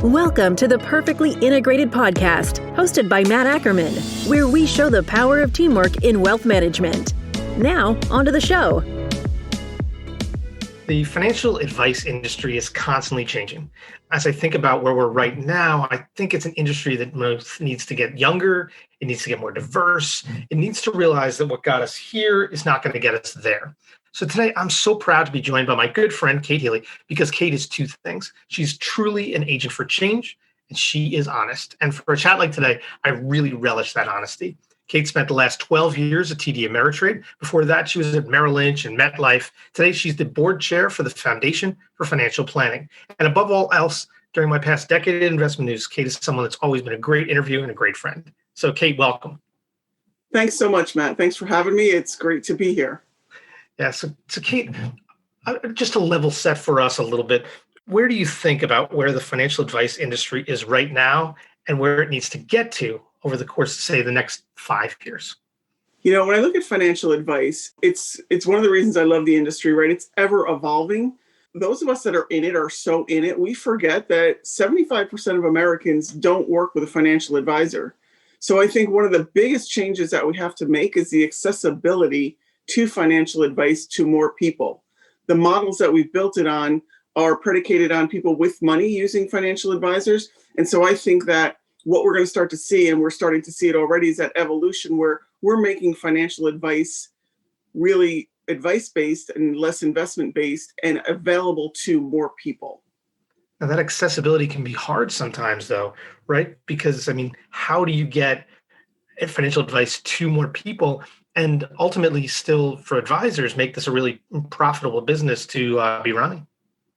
Welcome to the Perfectly Integrated Podcast, hosted by Matt Ackerman, where we show the power of teamwork in wealth management. Now, onto the show. The financial advice industry is constantly changing. As I think about where we're right now, I think it's an industry that most needs to get younger. It needs to get more diverse. It needs to realize that what got us here is not going to get us there. So today, I'm so proud to be joined by my good friend, Kate Healy, because Kate is two things. She's truly an agent for change, and she is honest. And for a chat like today, I really relish that honesty. Kate spent the last 12 years at TD Ameritrade. Before that, she was at Merrill Lynch and MetLife. Today, she's the board chair for the Foundation for Financial Planning. And above all else, during my past decade in investment news, Kate is someone that's always been a great interview and a great friend. So Kate, welcome. Thanks so much, Matt. Thanks for having me. It's great to be here. Yeah, so Kate, just to level set for us a little bit, where do you think about where the financial advice industry is right now and where it needs to get to over the course of, say, the next 5 years? You know, when I look at financial advice, it's one of the reasons I love the industry, right? It's ever evolving. Those of us that are in it are so in it, we forget that 75% of Americans don't work with a financial advisor. So I think one of the biggest changes that we have to make is the accessibility to financial advice to more people. The models that we've built it on are predicated on people with money using financial advisors. And so I think that what we're going to start to see, and we're starting to see it already, is that evolution where we're making financial advice really advice-based and less investment-based and available to more people. Now, that accessibility can be hard sometimes, though, right? Because, how do you get financial advice to more people and ultimately still, for advisors, make this a really profitable business to be running?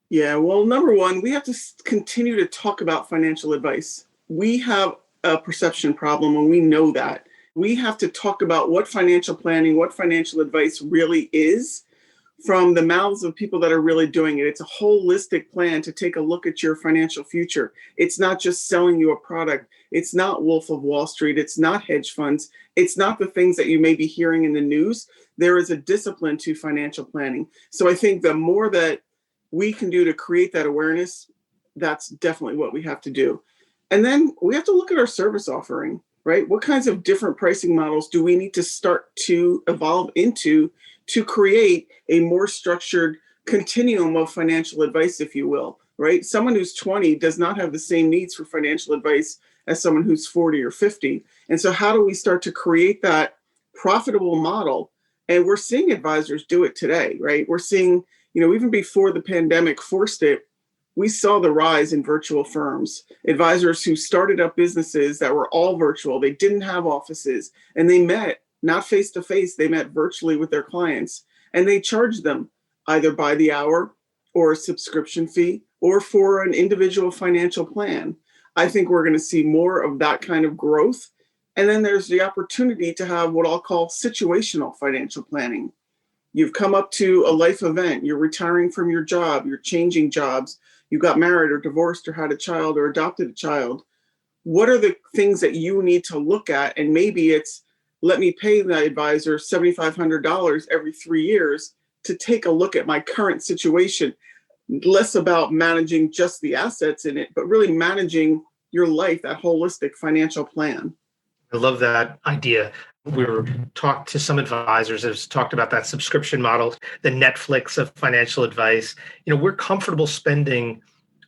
Yeah, well, number one, we have to continue to talk about financial advice. We have a perception problem, and we know that. We have to talk about what financial planning, what financial advice really is from the mouths of people that are really doing it. It's a holistic plan to take a look at your financial future. It's not just selling you a product. It's not Wolf of Wall Street. It's not hedge funds. It's not the things that you may be hearing in the news. There is a discipline to financial planning. So I think the more that we can do to create that awareness, that's definitely what we have to do. And then we have to look at our service offering, right? What kinds of different pricing models do we need to start to evolve into to create a more structured continuum of financial advice, if you will, right? Someone who's 20 does not have the same needs for financial advice as someone who's 40 or 50. And so how do we start to create that profitable model? And we're seeing advisors do it today, right? We're seeing, even before the pandemic forced it, we saw the rise in virtual firms, advisors who started up businesses that were all virtual. They didn't have offices, and they met not face-to-face, they met virtually with their clients, and they charged them either by the hour or a subscription fee or for an individual financial plan. I think we're going to see more of that kind of growth. And then there's the opportunity to have what I'll call situational financial planning. You've come up to a life event, you're retiring from your job, you're changing jobs, you got married or divorced or had a child or adopted a child. What are the things that you need to look at? And maybe it's, let me pay the advisor $7,500 every 3 years to take a look at my current situation. Less about managing just the assets in it, but really managing your life, that holistic financial plan. I love that idea. We were talked to some advisors that have talked about that subscription model, the Netflix of financial advice. We're comfortable spending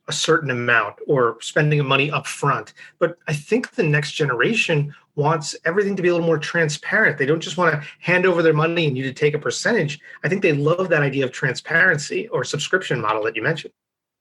a certain amount or spending money up front. But I think the next generation wants everything to be a little more transparent. They don't just want to hand over their money and you to take a percentage. I think they love that idea of transparency or subscription model that you mentioned.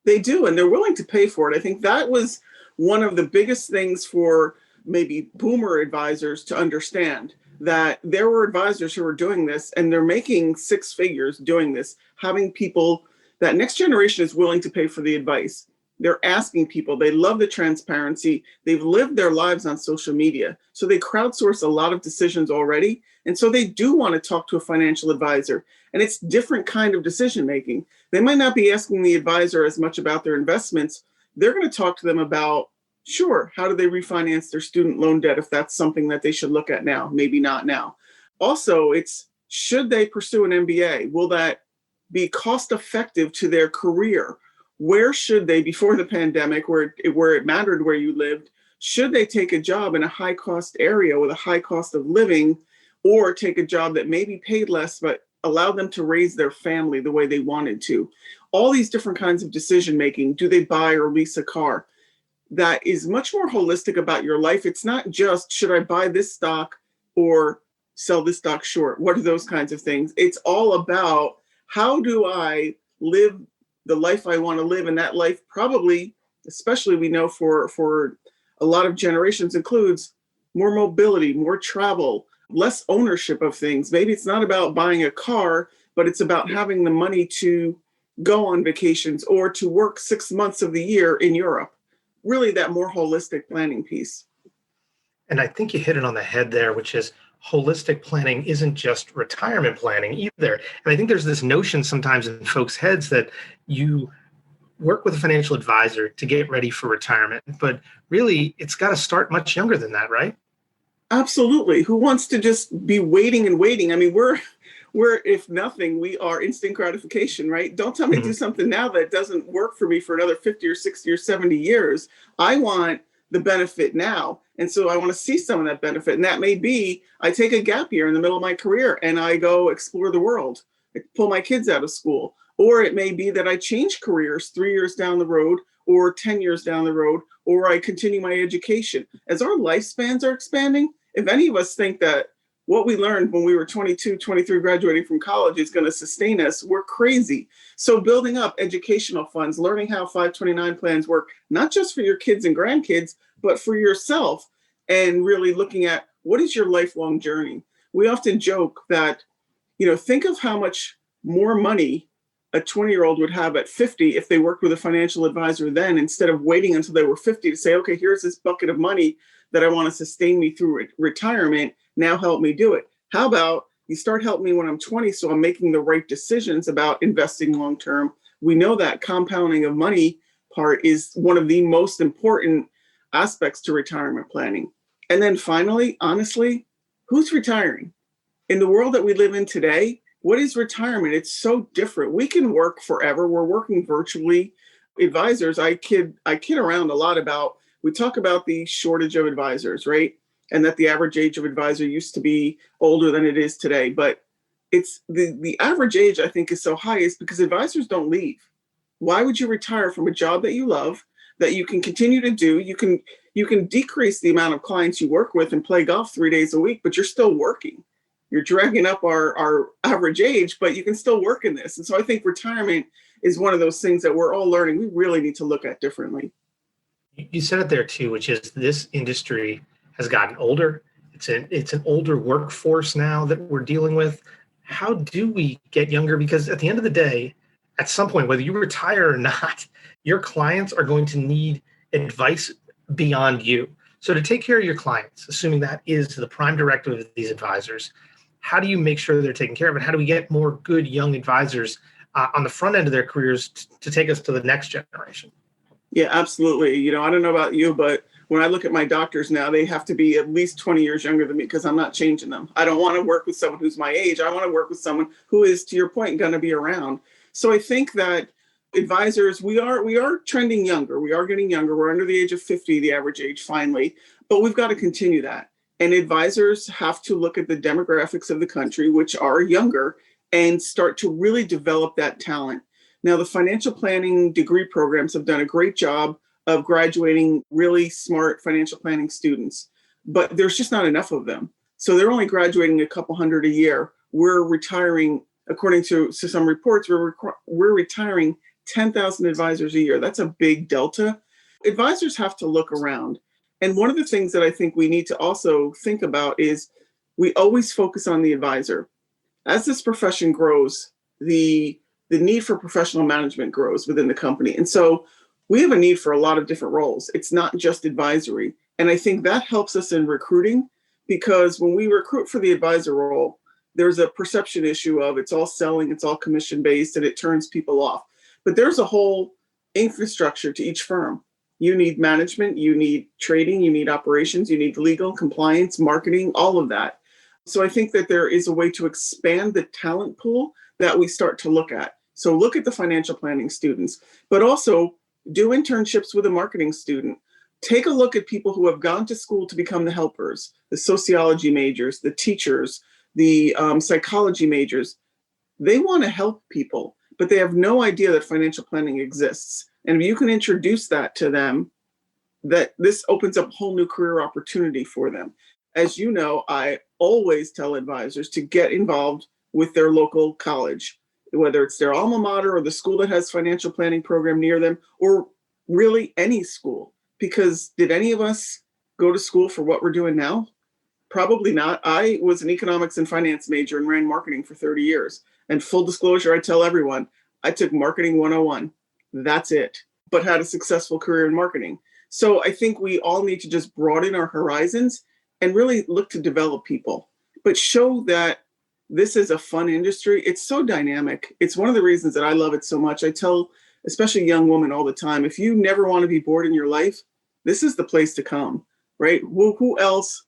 They do, and they're willing to pay for it. I think that was one of the biggest things for maybe boomer advisors to understand, that there were advisors who were doing this and they're making six figures doing this, having people, that next generation is willing to pay for the advice. They're asking people, they love the transparency. They've lived their lives on social media. So they crowdsource a lot of decisions already. And so they do want to talk to a financial advisor. And it's different kind of decision making. They might not be asking the advisor as much about their investments. They're going to talk to them about, sure, how do they refinance their student loan debt if that's something that they should look at now, maybe not now. Also, it's, should they pursue an MBA? Will that be cost effective to their career? where should they, before the pandemic, where it mattered where you lived, should they take a job in a high cost area with a high cost of living, or take a job that maybe paid less, but allowed them to raise their family the way they wanted to? All these different kinds of decision making. Do they buy or lease a car? That is much more holistic about your life. It's not just, should I buy this stock or sell this stock short? What are those kinds of things? It's all about, how do I live the life I want to live? And that life probably, especially we know for a lot of generations, includes more mobility, more travel, less ownership of things. Maybe it's not about buying a car, but it's about having the money to go on vacations or to work 6 months of the year in Europe. Really that more holistic planning piece. And I think you hit it on the head there, which is holistic planning isn't just retirement planning either. And I think there's this notion sometimes in folks' heads that you work with a financial advisor to get ready for retirement, but really it's got to start much younger than that, right? Absolutely. Who wants to just be waiting and waiting? I mean, we're if nothing, we are instant gratification, right? Don't tell me to do something now that doesn't work for me for another 50 or 60 or 70 years. I want the benefit now. And so I want to see some of that benefit. And that may be, I take a gap year in the middle of my career and I go explore the world. I pull my kids out of school. Or it may be that I change careers 3 years down the road or 10 years down the road, or I continue my education. As our lifespans are expanding, if any of us think that what we learned when we were 22, 23, graduating from college is going to sustain us, we're crazy. So building up educational funds, learning how 529 plans work, not just for your kids and grandkids, but for yourself, and really looking at, what is your lifelong journey? We often joke that, think of how much more money a 20-year-old would have at 50 if they worked with a financial advisor then, instead of waiting until they were 50 to say, okay, here's this bucket of money that I want to sustain me through retirement. Now help me do it. How about you start helping me when I'm 20, so I'm making the right decisions about investing long term? We know that compounding of money part is one of the most important aspects to retirement planning. And then finally, honestly, who's retiring? In the world that we live in today, what is retirement? It's so different. We can work forever. We're working virtually. Advisors, I kid around a lot about, we talk about the shortage of advisors, right? And that the average age of advisor used to be older than it is today. But it's the average age, I think, is so high is because advisors don't leave. Why would you retire from a job that you love, that you can continue to do? You can decrease the amount of clients you work with and play golf 3 days a week, but you're still working. You're dragging up our average age, but you can still work in this. And so I think retirement is one of those things that we're all learning we really need to look at differently. You said it there too, which is this industry has gotten older. It's an older workforce now that we're dealing with. How do we get younger? Because at the end of the day, at some point, whether you retire or not, your clients are going to need advice beyond you. So to take care of your clients, assuming that is the prime directive of these advisors, how do you make sure they're taken care of? And how do we get more good young advisors on the front end of their careers to take us to the next generation? Yeah, absolutely. I don't know about you, but when I look at my doctors now, they have to be at least 20 years younger than me because I'm not changing them. I don't want to work with someone who's my age. I want to work with someone who is, to your point, going to be around. So I think that advisors, we are trending younger. We are getting younger. We're under the age of 50, the average age, finally. But we've got to continue that. And advisors have to look at the demographics of the country, which are younger, and start to really develop that talent. Now, the financial planning degree programs have done a great job of graduating really smart financial planning students, but there's just not enough of them. So they're only graduating a couple hundred a year. We're retiring, according to some reports, we're retiring 10,000 advisors a year. That's a big delta. Advisors have to look around. And one of the things that I think we need to also think about is we always focus on the advisor. As this profession grows, the need for professional management grows within the company. And so we have a need for a lot of different roles. It's not just advisory. And I think that helps us in recruiting, because when we recruit for the advisor role, there's a perception issue of it's all selling, it's all commission based, and it turns people off. But there's a whole infrastructure to each firm. You need management, you need trading, you need operations, you need legal, compliance, marketing, all of that. So I think that there is a way to expand the talent pool that we start to look at. So look at the financial planning students, but also do internships with a marketing student. Take a look at people who have gone to school to become the helpers, the sociology majors, the teachers, the psychology majors. They want to help people, but they have no idea that financial planning exists. And if you can introduce that to them, that this opens up a whole new career opportunity for them. As you know, I always tell advisors to get involved with their local college, whether it's their alma mater or the school that has financial planning program near them, or really any school. Because did any of us go to school for what we're doing now? Probably not. I was an economics and finance major and ran marketing for 30 years. And full disclosure, I tell everyone, I took marketing 101. That's it, but had a successful career in marketing. So I think we all need to just broaden our horizons and really look to develop people, but show that this is a fun industry. It's so dynamic. It's one of the reasons that I love it so much. I tell especially young women all the time, if you never want to be bored in your life, this is the place to come, right? Who else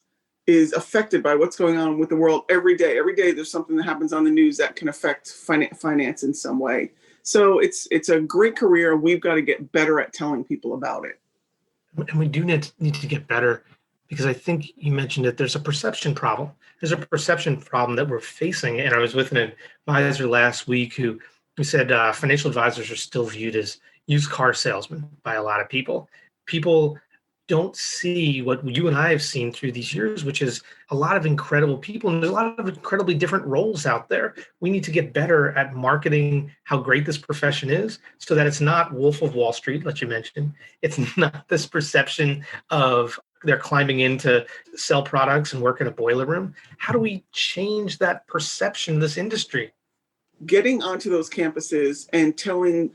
is affected by what's going on with the world every day? Every day there's something that happens on the news that can affect finance in some way. So it's a great career. We've got to get better at telling people about it. And we do need to get better, because I think you mentioned that there's a perception problem. There's a perception problem that we're facing. And I was with an advisor last week who said financial advisors are still viewed as used car salesmen by a lot of people. People don't see what you and I have seen through these years, which is a lot of incredible people. And there's a lot of incredibly different roles out there. We need to get better at marketing how great this profession is, so that it's not Wolf of Wall Street, like you mentioned. It's not this perception of they're climbing in to sell products and work in a boiler room. How do we change that perception of this industry? Getting onto those campuses and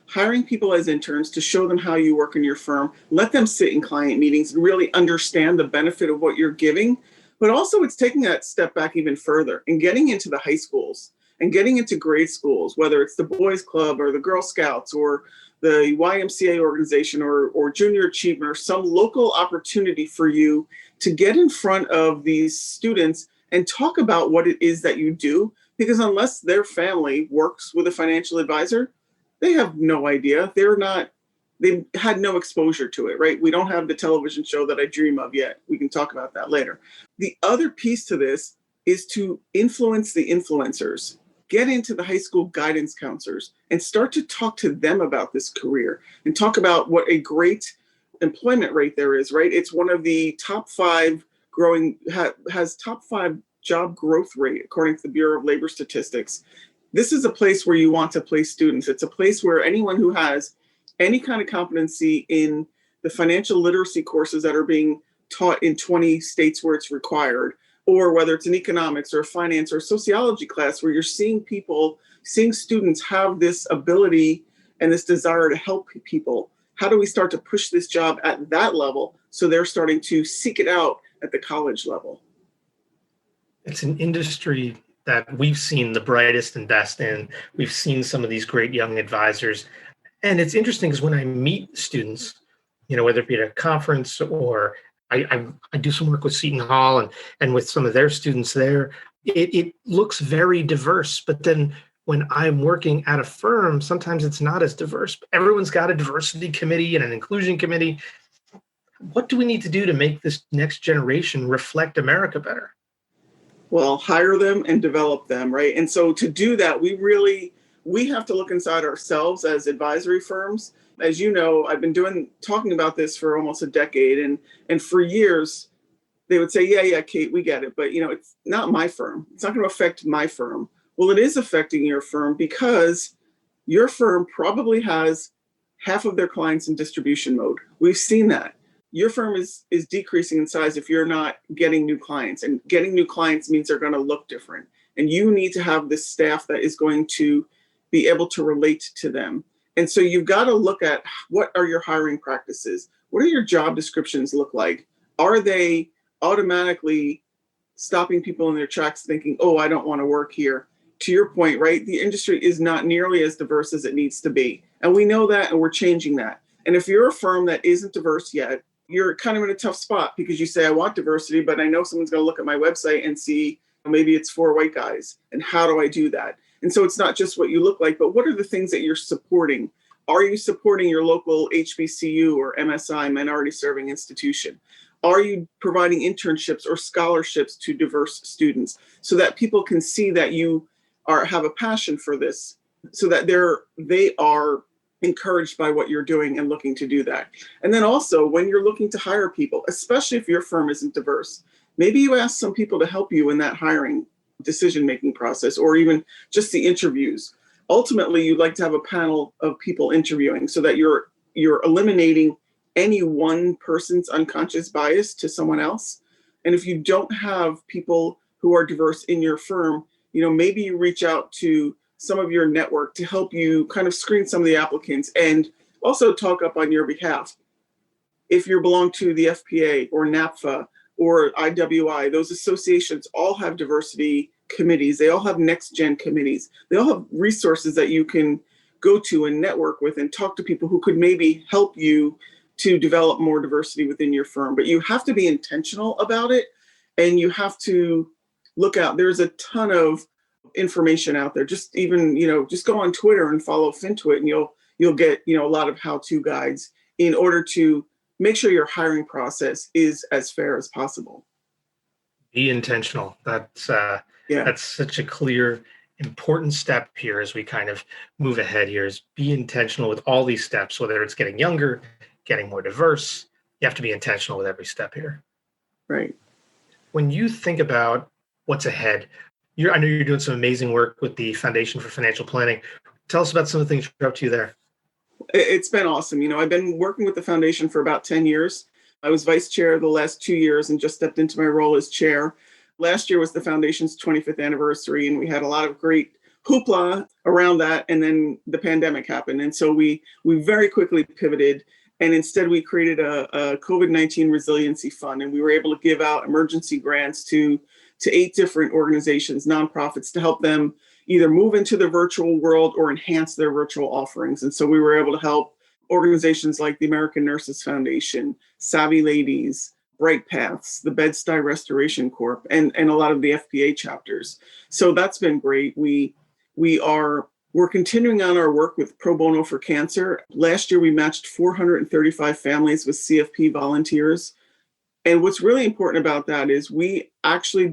hiring people as interns to show them how you work in your firm, let them sit in client meetings and really understand the benefit of what you're giving. But also it's taking that step back even further and getting into the high schools and getting into grade schools, whether it's the Boys Club or the Girl Scouts or the YMCA organization or Junior Achievement or some local opportunity for you to get in front of these students and talk about what it is that you do. Because unless their family works with a financial advisor, they have no idea. They've had no exposure to it, right? We don't have the television show that I dream of yet. We can talk about that later. The other piece to this is to influence the influencers. Get into the high school guidance counselors and start to talk to them about this career and talk about what a great employment rate there is, right? It's one of the top 5 has top 5 job growth rate, according to the Bureau of Labor Statistics. This is a place where you want to place students. It's a place where anyone who has any kind of competency in the financial literacy courses that are being taught in 20 states where it's required, or whether it's an economics or a finance or a sociology class where you're seeing students have this ability and this desire to help people. How do we start to push this job at that level so they're starting to seek it out at the college level? It's an industry that we've seen the brightest and best in. We've seen some of these great young advisors. And it's interesting because when I meet students, whether it be at a conference or I do some work with Seton Hall and with some of their students there, it looks very diverse. But then when I'm working at a firm, sometimes it's not as diverse. Everyone's got a diversity committee and an inclusion committee. What do we need to do to make this next generation reflect America better? Well, hire them and develop them, right? And so to do that, we have to look inside ourselves as advisory firms. As you know, I've been talking about this for almost a decade, and for years they would say, yeah, Kate, we get it, but it's not my firm. It's not going to affect my firm. Well, it is affecting your firm because your firm probably has half of their clients in distribution mode. We've seen that. Your firm is decreasing in size if you're not getting new clients, and getting new clients means they're going to look different. And you need to have this staff that is going to be able to relate to them. And so you've got to look at what are your hiring practices? What do your job descriptions look like? Are they automatically stopping people in their tracks thinking, oh, I don't want to work here? To your point, right? The industry is not nearly as diverse as it needs to be. And we know that, and we're changing that. And if you're a firm that isn't diverse yet, you're kind of in a tough spot because you say, I want diversity, but I know someone's going to look at my website and see maybe it's 4 white guys. And how do I do that? And so it's not just what you look like, but what are the things that you're supporting? Are you supporting your local HBCU or MSI, minority serving institution? Are you providing internships or scholarships to diverse students so that people can see that you have a passion for this, so that they are encouraged by what you're doing and looking to do that? And then also, when you're looking to hire people, especially if your firm isn't diverse, maybe you ask some people to help you in that hiring decision-making process, or even just the interviews. Ultimately, you'd like to have a panel of people interviewing so that you're eliminating any one person's unconscious bias to someone else. And if you don't have people who are diverse in your firm, maybe you reach out to some of your network to help you kind of screen some of the applicants and also talk up on your behalf. If you belong to the FPA or NAPFA or IWI, those associations all have diversity committees. They all have next gen committees. They all have resources that you can go to and network with and talk to people who could maybe help you to develop more diversity within your firm. But you have to be intentional about it, and you have to look out. There's a ton of information out there. Just go on Twitter and follow FinTwit, and you'll get a lot of how-to guides in order to make sure your hiring process is as fair as possible. Be intentional. That's such a clear, important step here as we kind of move ahead here, is be intentional with all these steps, whether it's getting younger, getting more diverse. You have to be intentional with every step here. Right. When you think about what's ahead, I know you're doing some amazing work with the Foundation for Financial Planning. Tell us about some of the things you're up to there. It's been awesome. I've been working with the foundation for about 10 years. I was vice chair the last 2 years and just stepped into my role as chair. Last year was the foundation's 25th anniversary, and we had a lot of great hoopla around that. And then the pandemic happened. And so we very quickly pivoted. And instead, we created a COVID-19 resiliency fund, and we were able to give out emergency grants to 8 different organizations, nonprofits, to help them either move into the virtual world or enhance their virtual offerings. And so we were able to help organizations like the American Nurses Foundation, Savvy Ladies, Bright Paths, the Bed-Stuy Restoration Corp, and a lot of the FPA chapters. So that's been great. We're continuing on our work with Pro Bono for Cancer. Last year, we matched 435 families with CFP volunteers. And what's really important about that is we actually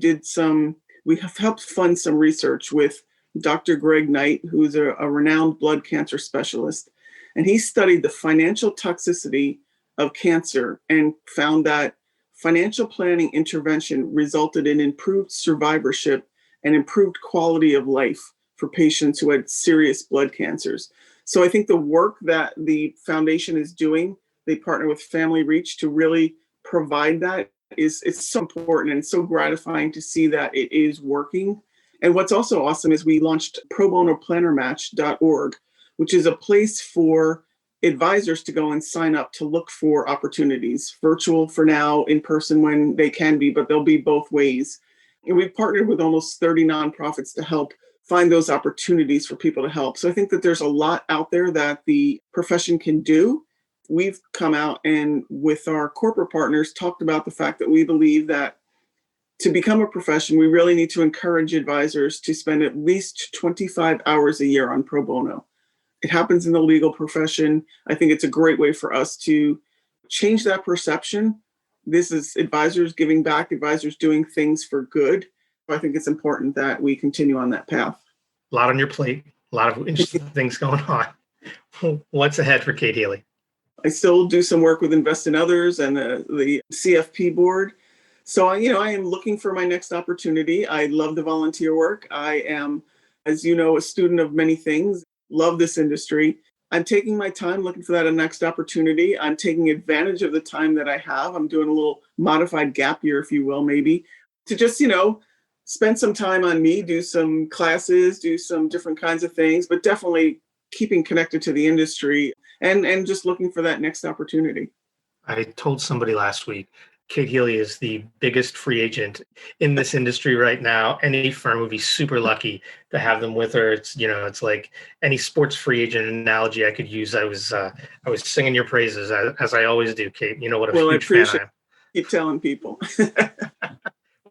we have helped fund some research with Dr. Greg Knight, who's a renowned blood cancer specialist. And he studied the financial toxicity of cancer and found that financial planning intervention resulted in improved survivorship and improved quality of life for patients who had serious blood cancers. So I think the work that the foundation is doing, they partner with Family Reach to really provide that, it's so important, and it's so gratifying to see that it is working. And what's also awesome is we launched ProBonoPlannerMatch.org, which is a place for advisors to go and sign up to look for opportunities, virtual for now, in person when they can be, but they'll be both ways. And we've partnered with almost 30 nonprofits to help find those opportunities for people to help. So I think that there's a lot out there that the profession can do. We've come out and with our corporate partners talked about the fact that we believe that to become a profession, we really need to encourage advisors to spend at least 25 hours a year on pro bono. It happens in the legal profession. I think it's a great way for us to change that perception. This is advisors giving back, advisors doing things for good. I think it's important that we continue on that path. A lot on your plate, a lot of interesting things going on. What's ahead for Kate Healy? I still do some work with Invest in Others and the CFP board. So, I am looking for my next opportunity. I love the volunteer work. I am, as you know, a student of many things, love this industry. I'm taking my time looking for that next opportunity. I'm taking advantage of the time that I have. I'm doing a little modified gap year, if you will, maybe, to just, spend some time on me, do some classes, do some different kinds of things, but definitely keeping connected to the industry and just looking for that next opportunity. I told somebody last week, Kate Healy is the biggest free agent in this industry right now. Any firm would be super lucky to have them with her. It's like any sports free agent analogy I could use. I was singing your praises as I always do, Kate. You know what a huge fan I am. Keep telling people.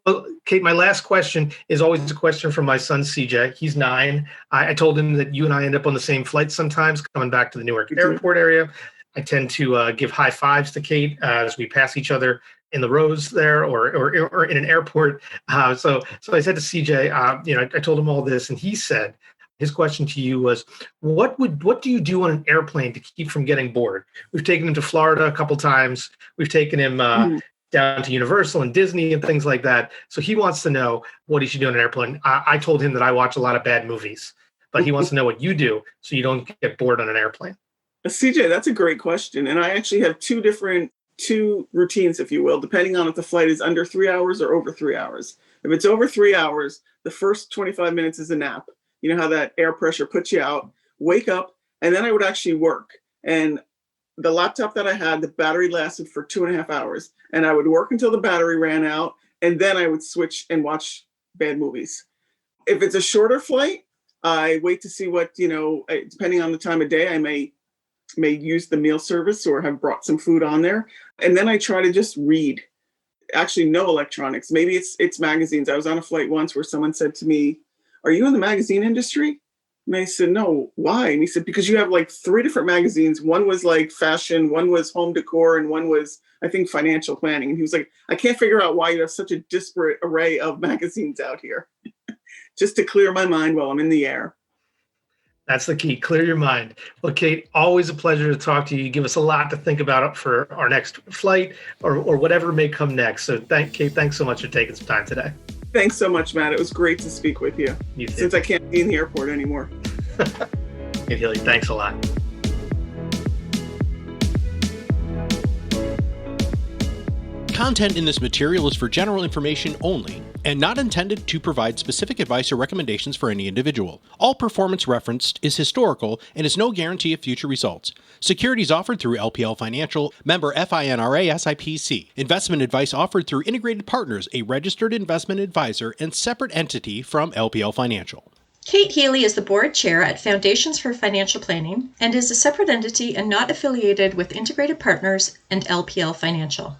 Well, Kate, my last question is always a question from my son, CJ. He's 9. I told him that you and I end up on the same flight sometimes, coming back to the Newark airport area. I tend to give high fives to Kate as we pass each other in the rows there or in an airport. So I said to CJ, I told him all this, and he said, his question to you was, what do you do on an airplane to keep from getting bored? We've taken him to Florida a couple times. We've taken him down to Universal and Disney and things like that. So he wants to know what he should do on an airplane. I told him that I watch a lot of bad movies, but he wants to know what you do so you don't get bored on an airplane. CJ, that's a great question. And I actually have two routines, if you will, depending on if the flight is under 3 hours or over 3 hours. If it's over 3 hours, the first 25 minutes is a nap. You know how that air pressure puts you out, wake up, and then I would actually work. And the laptop that I had, the battery lasted for 2.5 hours. And I would work until the battery ran out, and then I would switch and watch bad movies. If it's a shorter flight, I wait to see what, depending on the time of day, I may use the meal service or have brought some food on there. And then I try to just read. Actually, no electronics. Maybe it's magazines. I was on a flight once where someone said to me, "Are you in the magazine industry?" And I said, "No, why?" And he said, "Because you have like 3 different magazines. One was like fashion, one was home decor, and one was, I think, financial planning." And he was like, "I can't figure out why you have such a disparate array of magazines out here." Just to clear my mind while I'm in the air. That's the key. Clear your mind. Well, Kate, always a pleasure to talk to you. You give us a lot to think about for our next flight or whatever may come next. So Kate, thanks so much for taking some time today. Thanks so much, Matt. It was great to speak with you. You too. Since I can't be in the airport anymore. Kate Healy, thanks a lot. Content in this material is for general information only and not intended to provide specific advice or recommendations for any individual. All performance referenced is historical and is no guarantee of future results. Securities offered through LPL Financial, member FINRA SIPC. Investment advice offered through Integrated Partners, a registered investment advisor and separate entity from LPL Financial. Kate Healy is the board chair at Foundations for Financial Planning and is a separate entity and not affiliated with Integrated Partners and LPL Financial.